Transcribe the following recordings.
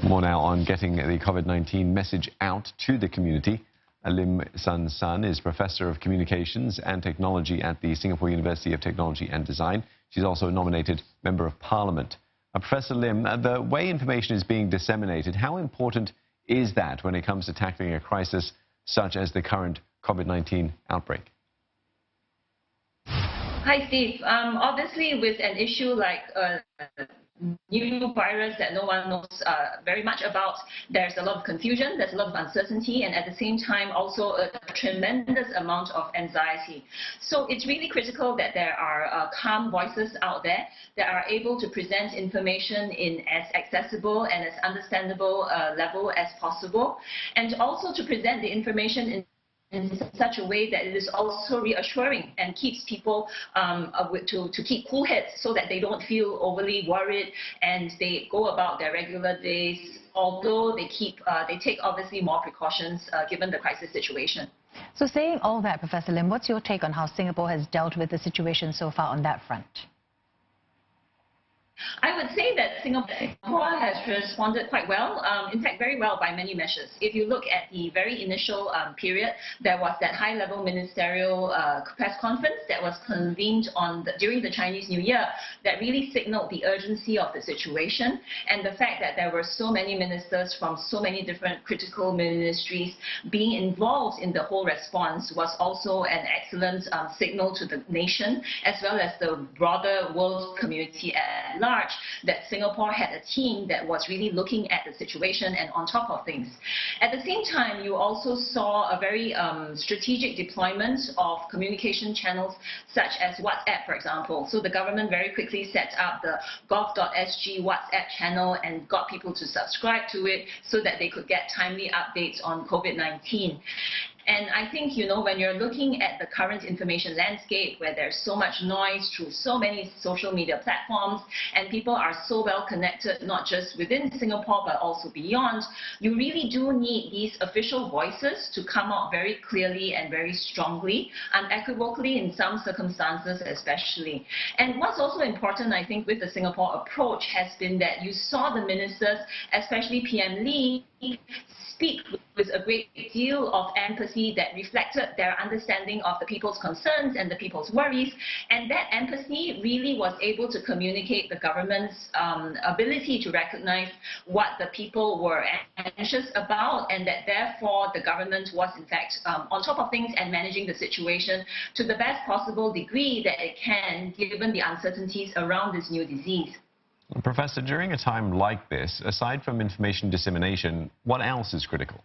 More now on getting the COVID-19 message out to the community. Lim Sun Sun is Professor of Communications and Technology at the Singapore University of Technology and Design. She's also a nominated Member of Parliament. Professor Lim, the way information is being disseminated, how important is that when it comes to tackling a crisis such as the current COVID-19 outbreak? Hi, Steve. Obviously, with an issue like new virus that no one knows very much about, there's a lot of confusion, there's a lot of uncertainty, and at the same time also a tremendous amount of anxiety. So it's really critical that there are calm voices out there that are able to present information in as accessible and as understandable level as possible, and also to present the information in such a way that it is also reassuring and keeps people to keep cool heads so that they don't feel overly worried and they go about their regular days, although they take obviously more precautions given the crisis situation. So saying all that, Professor Lim, what's your take on how Singapore has dealt with the situation so far on that front? I would say that Singapore has responded quite well, in fact very well by many measures. If you look at the very initial period, there was that high-level ministerial press conference that was convened during the Chinese New Year that really signaled the urgency of the situation, and the fact that there were so many ministers from so many different critical ministries being involved in the whole response was also an excellent signal to the nation as well as the broader world community at large, that Singapore had a team that was really looking at the situation and on top of things. At the same time, you also saw a very strategic deployment of communication channels such as WhatsApp, for example. So the government very quickly set up the gov.sg WhatsApp channel and got people to subscribe to it so that they could get timely updates on COVID-19. And I think, when you're looking at the current information landscape where there's so much noise through so many social media platforms and people are so well connected, not just within Singapore but also beyond, you really do need these official voices to come out very clearly and very strongly, unequivocally in some circumstances especially. And what's also important, I think, with the Singapore approach has been that you saw the ministers, especially PM Lee, speak with a great deal of empathy that reflected their understanding of the people's concerns and the people's worries, and that empathy really was able to communicate the government's ability to recognize what the people were anxious about, and that therefore the government was in fact on top of things and managing the situation to the best possible degree that it can, given the uncertainties around this new disease. Professor, during a time like this, aside from information dissemination, what else is critical?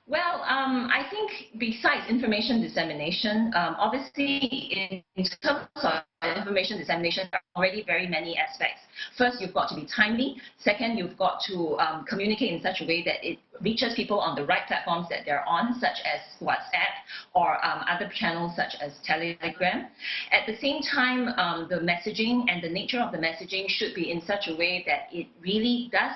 Well, I think besides information dissemination, obviously in terms of information dissemination, there are already very many aspects. First, you've got to be timely. Second, you've got to communicate in such a way that it reaches people on the right platforms that they're on, such as WhatsApp or other channels such as Telegram. At the same time, the messaging and the nature of the messaging should be in such a way that it really does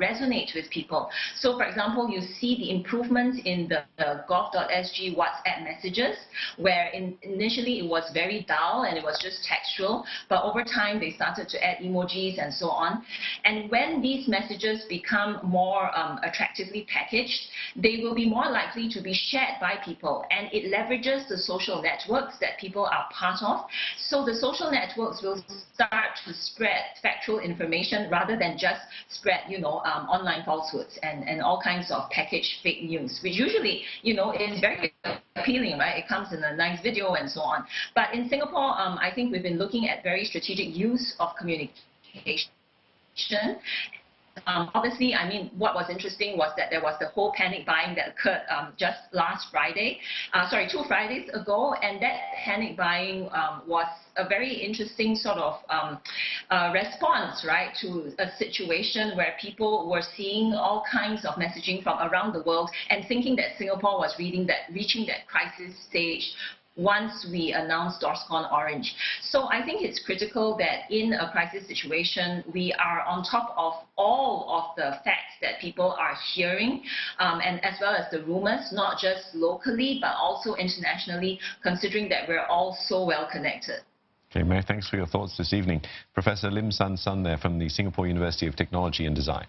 resonate with people. So, for example, you see the improvements in the gov.sg WhatsApp messages, where initially it was very dull and it was just textual, but over time they started to add emojis and so on. And when these messages become more attractively packaged, they will be more likely to be shared by people, and it leverages the social networks that people are part of. So the social networks will start to spread factual information rather than just spread, online falsehoods and all kinds of packaged fake news, which usually, is very appealing, right? It comes in a nice video and so on. But in Singapore, I think we've been looking at very strategic use of communication. Obviously, what was interesting was that there was the whole panic buying that occurred just last Friday, 2 Fridays ago, and that panic buying was a very interesting sort of response, right, to a situation where people were seeing all kinds of messaging from around the world and thinking that Singapore was reaching that crisis stage once we announced DORSCON Orange. So I think it's critical that in a crisis situation, we are on top of all of the facts that people are hearing, and as well as the rumors, not just locally, but also internationally, considering that we're all so well connected. Okay, Mary, thanks for your thoughts this evening. Professor Lim Sun Sun there from the Singapore University of Technology and Design.